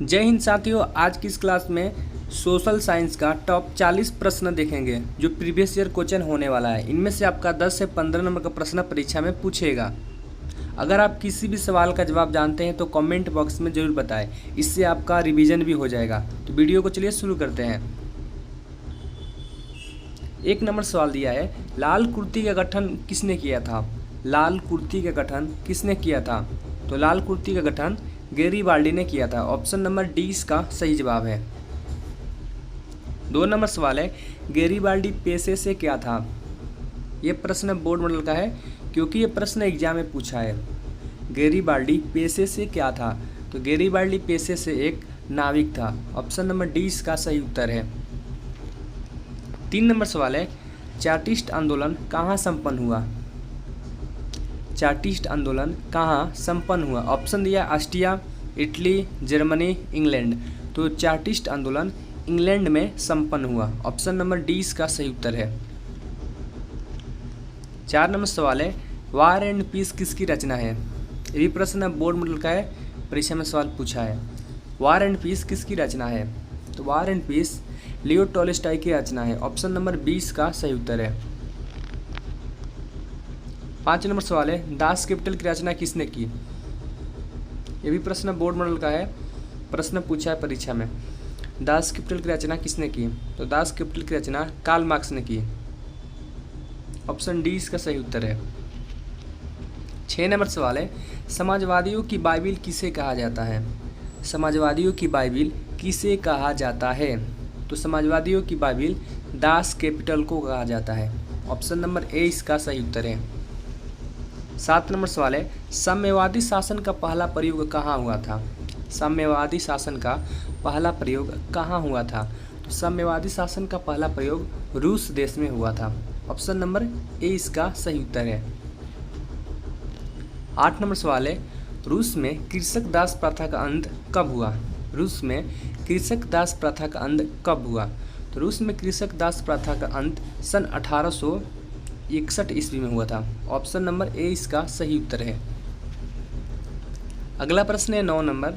जय हिंद साथियों, आज की इस क्लास में सोशल साइंस का टॉप 40 प्रश्न देखेंगे जो प्रीवियस ईयर क्वेश्चन होने वाला है। इनमें से आपका 10 से 15 नंबर का प्रश्न परीक्षा में पूछेगा। अगर आप किसी भी सवाल का जवाब जानते हैं तो कमेंट बॉक्स में ज़रूर बताएं, इससे आपका रिवीजन भी हो जाएगा। तो वीडियो को चलिए शुरू करते हैं। 1 नंबर सवाल दिया है, लाल कुर्ती का गठन किसने किया था? लाल कुर्ती का गठन किसने किया था? तो लाल कुर्ती का गठन गैरीबाल्डी ने किया था। ऑप्शन नंबर डी इसका सही जवाब है। 2 नंबर सवाल है, गैरीबाल्डी पेशे से क्या था? ये प्रश्न बोर्ड मॉडल का है क्योंकि ये प्रश्न एग्जाम में पूछा है। गैरीबाल्डी पेशे से क्या था? तो गैरीबाल्डी पेशे से एक नाविक था। ऑप्शन नंबर डी इसका सही उत्तर है। 3 नंबर सवाल है, चार्टिस्ट आंदोलन कहाँ संपन्न हुआ? चार्टिस्ट आंदोलन कहाँ संपन्न हुआ? ऑप्शन दिया ऑस्ट्रिया, इटली, जर्मनी, इंग्लैंड। तो चार्टिस्ट आंदोलन इंग्लैंड में संपन्न हुआ। ऑप्शन नंबर डी इसका सही उत्तर है। 4 नंबर सवाल है, वार एंड पीस किसकी रचना है? ये भी प्रश्न बोर्ड मॉडल का है, परीक्षा में सवाल पूछा है। वार एंड पीस किसकी रचना है? तो war and piece Leo Tolstoy की रचना है। ऑप्शन नंबर 20 का सही उत्तर है। 5 नंबर सवाल है, दास कैपिटल की रचना किसने की? ये भी प्रश्न बोर्ड मॉडल का है, प्रश्न पूछा है परीक्षा में। दास कैपिटल की रचना किसने की? तो दास कैपिटल की रचना कार्ल मार्क्स ने की। ऑप्शन डी इसका सही उत्तर है। 6 नंबर सवाल है, समाजवादियों की बाइबिल किसे कहा जाता है? समाजवादियों की बाइबिल किसे कहा जाता है? तो समाजवादियों की बाइबिल दास कैपिटल को कहा जाता है। ऑप्शन नंबर ए इसका सही उत्तर है। 7 नंबर सवाल है, साम्यवादी शासन का पहला प्रयोग कहाँ हुआ था? साम्यवादी शासन का पहला प्रयोग कहाँ हुआ था? तो साम्यवादी शासन का पहला प्रयोग रूस देश में हुआ था। ऑप्शन नंबर ए इसका सही उत्तर है। 8 नंबर सवाल है, रूस में कृषक दास प्रथा का अंत कब हुआ? रूस में कृषक दास प्रथा का अंत कब हुआ? तो रूस में कृषक दास प्रथा का अंत सन 1861 ईस्वी में हुआ था। ऑप्शन नंबर ए इसका सही उत्तर है। अगला प्रश्न है 9 नंबर,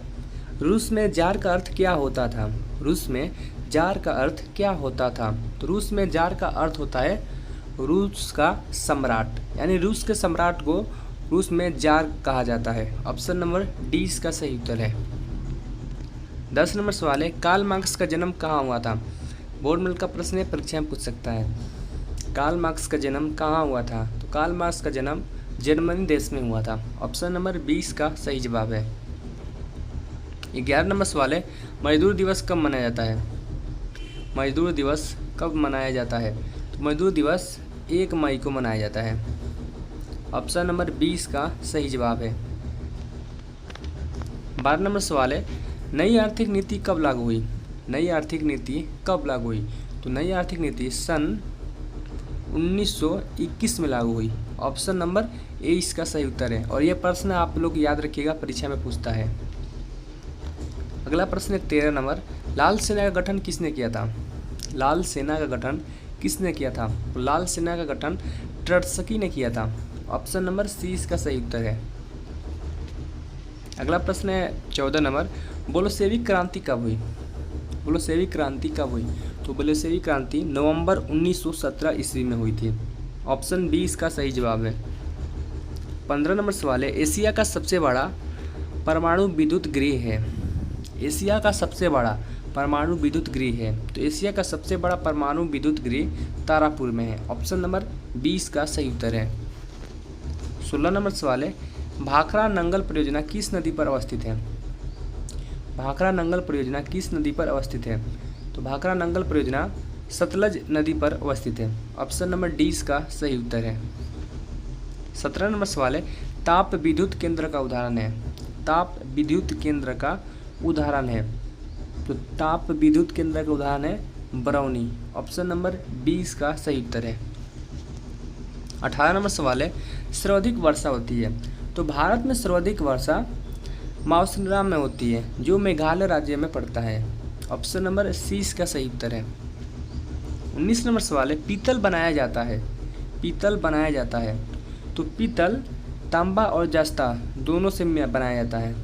रूस में जार का अर्थ क्या होता था? रूस में जार का अर्थ क्या होता था? तो रूस में जार का अर्थ होता है रूस का सम्राट, यानी रूस के सम्राट को रूस में जार कहा जाता है। ऑप्शन नंबर डी इसका सही उत्तर है। 10 नंबर सवाल है, कार्ल मार्क्स का जन्म कहाँ हुआ था? बोर्ड मॉडल का प्रश्न है, परीक्षा में पूछ सकता है। कार्ल मार्क्स का जन्म कहाँ हुआ था? तो कार्ल मार्क्स का जन्म जर्मनी देश में हुआ था। ऑप्शन नंबर 20 का सही जवाब है। 11 नंबर सवाल है, मजदूर दिवस कब मनाया जाता है? मजदूर दिवस कब मनाया जाता है? तो मजदूर दिवस 1 मई को मनाया जाता है। ऑप्शन नंबर 20 का सही जवाब है। 12 नंबर सवाल है, नई आर्थिक नीति कब लागू हुई? नई आर्थिक नीति कब लागू हुई? तो नई आर्थिक नीति सन 1921 में लागू हुई। ऑप्शन नंबर ए इसका सही उत्तर है। और यह प्रश्न आप लोग याद रखिएगा, परीक्षा में पूछता है। अगला प्रश्न है 13 नंबर, लाल सेना का गठन किसने किया था? लाल सेना का गठन किसने किया था? तो लाल सेना का गठन ट्रॉट्स्की ने किया था। ऑप्शन नंबर सी इसका सही उत्तर है। अगला प्रश्न है 14 नंबर, बोल्शेविक क्रांति कब हुई? बोल्शेविक क्रांति कब हुई? तो बोल्शेविक क्रांति नवंबर 1917 ईस्वी में हुई थी। ऑप्शन बी इसका सही जवाब है। 15 नंबर सवाल है, एशिया का सबसे बड़ा परमाणु विद्युत गृह है? एशिया का सबसे बड़ा परमाणु विद्युत गृह है। तो एशिया का सबसे बड़ा परमाणु विद्युत गृह तारापुर में है। ऑप्शन नंबर 20 का सही उत्तर है। 16 नंबर सवाल है, भाखड़ा नंगल परियोजना किस नदी पर अवस्थित है? भाखड़ा नंगल परियोजना किस नदी पर अवस्थित है? तो भाखड़ा नंगल परियोजना सतलज नदी पर अवस्थित है। ऑप्शन नंबर डी इसका सही उत्तर है। 17 नंबर सवाल है, ताप विद्युत केंद्र का उदाहरण है? ताप विद्युत केंद्र का उदाहरण है। तो ताप विद्युत केंद्र का उदाहरण है बरौनी। ऑप्शन नंबर 20 का सही उत्तर है। 18 नंबर सवाल है, सर्वाधिक वर्षा होती है? तो भारत में सर्वाधिक वर्षा मौसिनराम में होती है, जो मेघालय राज्य में पड़ता है। ऑप्शन नंबर सी इसका सही उत्तर है। 19 नंबर सवाल है, पीतल बनाया जाता है? पीतल बनाया जाता है। तो पीतल तांबा और जस्ता दोनों से बनाया जाता है।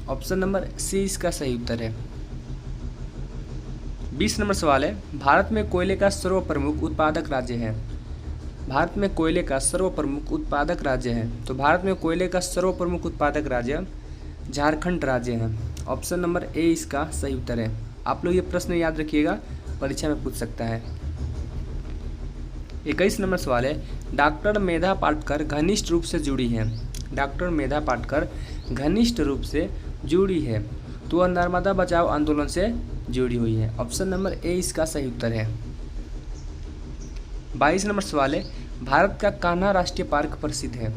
ऑप्शन नंबर सी इसका सही उत्तर है। 20 नंबर सवाल है, भारत में कोयले का सर्वप्रमुख उत्पादक राज्य है। भारत में कोयले का सर्वप्रमुख उत्पादक राज्य है। तो भारत में कोयले का सर्वप्रमुख उत्पादक राज्य झारखंड राज्य है। ऑप्शन नंबर ए इसका सही उत्तर है। आप लोग ये प्रश्न याद रखिएगा, परीक्षा में पूछ सकता है। 21 नंबर सवाल है, डॉक्टर मेधा पाटकर घनिष्ठ रूप से जुड़ी है। डॉक्टर मेधा पाटकर घनिष्ठ रूप से जुड़ी है, तो वह नर्मदा बचाओ आंदोलन से जुड़ी हुई है। ऑप्शन नंबर ए इसका सही उत्तर है। 22 नंबर सवाल है, भारत का कान्हा राष्ट्रीय पार्क प्रसिद्ध है।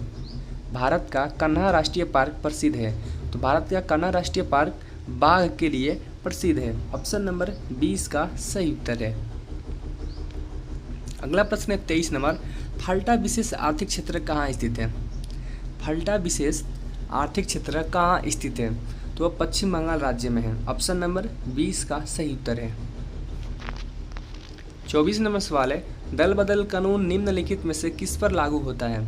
भारत का कान्हा राष्ट्रीय पार्क प्रसिद्ध है, तो भारत का कान्हा राष्ट्रीय पार्क बाघ के लिए प्रसिद्ध है। ऑप्शन नंबर 20 का सही उत्तर है। अगला प्रश्न है 23 नंबर, फल्टा विशेष आर्थिक क्षेत्र कहाँ स्थित है। फल्टा विशेष आर्थिक क्षेत्र कहाँ स्थित है, तो वह पश्चिम बंगाल राज्य में है। ऑप्शन नंबर 20 का सही उत्तर है। 24 नंबर सवाल है, दल बदल कानून निम्नलिखित में से किस पर लागू होता है।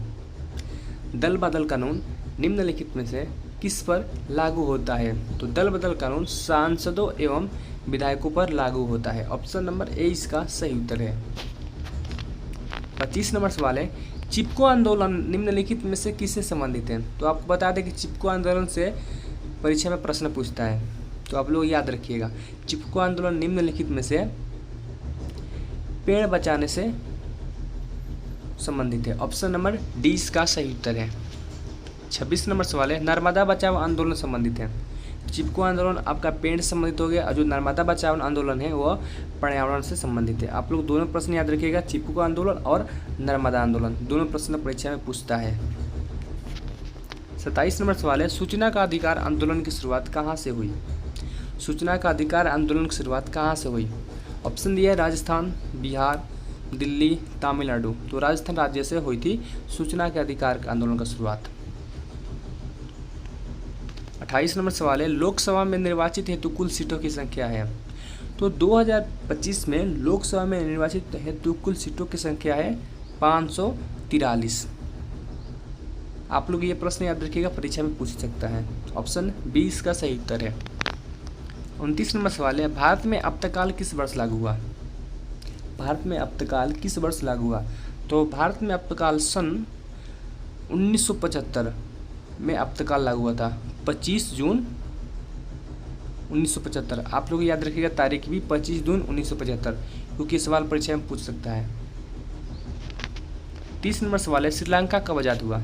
दल बदल कानून निम्नलिखित में से किस पर लागू होता है, तो दल बदल कानून सांसदों एवं विधायकों पर लागू होता है। ऑप्शन नंबर ए इसका सही उत्तर है। 25 नंबर सवाल है, चिपको आंदोलन निम्नलिखित में से किससे संबंधित है। तो आपको बता दें कि चिपको आंदोलन से परीक्षा में प्रश्न पूछता है, तो आप लोग याद रखिएगा। चिपको आंदोलन निम्नलिखित में से पेड़ बचाने से संबंधित है। ऑप्शन नंबर डी इसका सही उत्तर है। 26 नंबर सवाल है, नर्मदा बचाओ आंदोलन संबंधित है। चिपको आंदोलन आपका पेड़ से संबंधित हो गया, और जो नर्मदा बचाओ आंदोलन है वह पर्यावरण से संबंधित है। आप लोग दोनों प्रश्न याद रखिएगा, चिपको आंदोलन और नर्मदा आंदोलन दोनों प्रश्न परीक्षा में पूछता है। 27 नंबर सवाल है, सूचना का अधिकार आंदोलन की शुरुआत कहाँ से हुई। सूचना का अधिकार आंदोलन की शुरुआत कहाँ से हुई। ऑप्शन दिया है राजस्थान, बिहार, दिल्ली, तमिलनाडु। तो राजस्थान राज्य से हुई थी सूचना के अधिकार आंदोलन का शुरुआत। 28 नंबर सवाल है, लोकसभा में निर्वाचित हेतु कुल सीटों की संख्या है। तो 2025 में लोकसभा में निर्वाचित हेतु कुल सीटों की संख्या है 543। आप लोग ये प्रश्न याद रखिएगा, परीक्षा में पूछ सकता है। ऑप्शन 20 का सही उत्तर है। 29 नंबर सवाल है, भारत में अप्तकाल किस वर्ष लागू हुआ। भारत में अप्तकाल किस वर्ष लागू हुआ। तो भारत में अप्तकाल सन 1975 में अप्तकाल लागू हुआ था, 25 जून 1975। आप लोग याद रखिएगा तारीख भी 25 जून 1975, क्योंकि सवाल परीक्षा में पूछ सकता है। 30 नंबर सवाल है, श्रीलंका कब आज़ाद हुआ।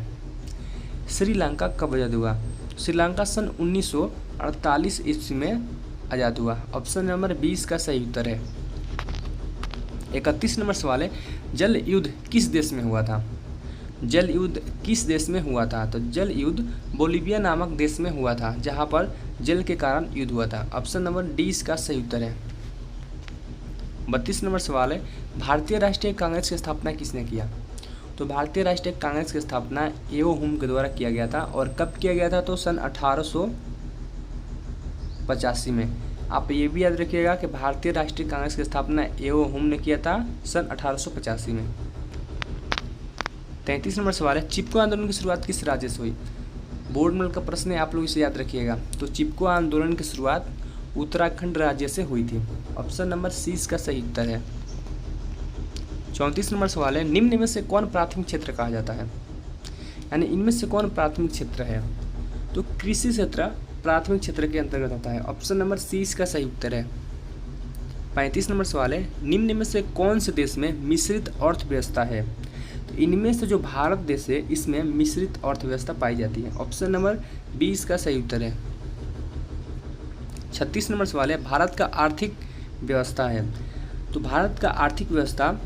श्रीलंका कब आज़ाद हुआ। श्रीलंका सन 1948 ईस्वी में आज़ाद हुआ। ऑप्शन नंबर 20 का सही उत्तर है। 31 नंबर सवाल है, जल युद्ध किस देश में हुआ था। जल युद्ध किस देश में हुआ था। तो जल युद्ध बोलिविया नामक देश में हुआ था, जहां पर जल के कारण युद्ध हुआ था। ऑप्शन नंबर डी इसका सही उत्तर है। 32 नंबर सवाल है, भारतीय राष्ट्रीय कांग्रेस की स्थापना किसने किया। तो भारतीय राष्ट्रीय कांग्रेस की स्थापना एओ हुम के द्वारा किया गया था। और कब किया गया था, तो सन 1885 में। आप ये भी याद रखिएगा कि भारतीय राष्ट्रीय कांग्रेस की स्थापना एओ हुम ने किया था सन 1885 में। 33 नंबर सवाल है, चिपको आंदोलन की शुरुआत किस राज्य से हुई। बोर्ड में का प्रश्न है, आप लोग इसे याद रखिएगा। तो चिपको आंदोलन की शुरुआत उत्तराखंड राज्य से हुई थी। ऑप्शन नंबर सी इसका सही उत्तर है। 34 नंबर सवाल है, निम्न में से कौन प्राथमिक क्षेत्र कहा जाता है। यानी इनमें से कौन प्राथमिक क्षेत्र है। तो कृषि क्षेत्र प्राथमिक क्षेत्र के अंतर्गत आता है। ऑप्शन नंबर सी इसका सही उत्तर है। 35 नंबर सवाल है, निम्न में से कौन से देश में मिश्रित अर्थव्यवस्था है। तो इनमें से जो भारत देश है, इसमें मिश्रित अर्थव्यवस्था पाई जाती है। ऑप्शन नंबर 20 का सही उत्तर है। 36 नंबर सवाल है, भारत का आर्थिक व्यवस्था है। तो भारत का आर्थिक व्यवस्था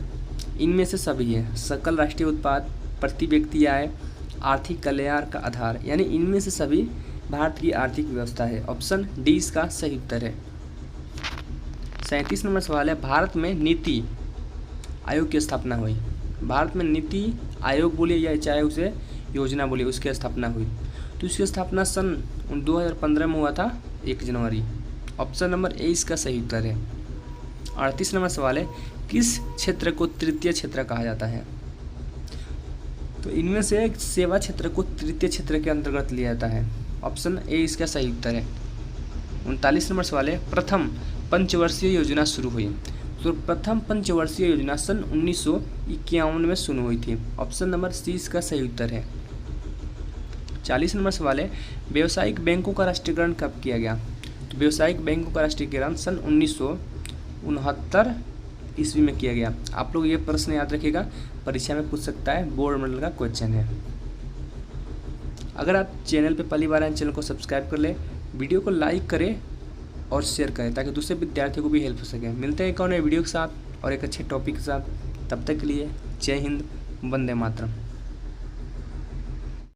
इनमें से सभी है। सकल राष्ट्रीय उत्पाद, प्रति व्यक्ति आय, आर्थिक कल्याण का आधार, यानी इनमें से सभी भारत की आर्थिक व्यवस्था है। ऑप्शन डी इसका सही उत्तर है। 37 नंबर सवाल है, भारत में नीति आयोग की स्थापना हुई। भारत में नीति आयोग बोलिए या चाहे उसे योजना बोलिए, उसकी स्थापना हुई। तो इसकी स्थापना सन 2015 में हुआ था, 1 जनवरी। ऑप्शन नंबर ए इसका सही उत्तर है। 38 नंबर सवाल है, किस क्षेत्र को तृतीय क्षेत्र कहा जाता है। तो इनमें से सेवा क्षेत्र को तृतीय क्षेत्र के अंतर्गत लिया जाता है। ऑप्शन ए इसका सही उत्तर है। 39 नंबर सवाल है, प्रथम पंचवर्षीय योजना शुरू हुई? तो प्रथम पंचवर्षीय योजना सन 1951 में शुरू हुई थी। ऑप्शन नंबर सी इसका सही उत्तर है। 40 नंबर सवाल है, व्यावसायिक बैंकों का राष्ट्रीयकरण कब किया गया? तो व्यावसायिक बैंकों का राष्ट्रीयकरण सन 1969 ईस्वी में किया गया। आप लोग ये प्रश्न याद रखिएगा, परीक्षा में पूछ सकता है, बोर्ड मॉडल का क्वेश्चन है। अगर आप चैनल पे पहली बार आए, चैनल को सब्सक्राइब कर ले, वीडियो को लाइक करें और शेयर करें ताकि दूसरे विद्यार्थियों को भी हेल्प हो सके। मिलते हैं एक और नए वीडियो के साथ और एक अच्छे टॉपिक के साथ। तब तक के लिए जय हिंद, वंदे मातरम।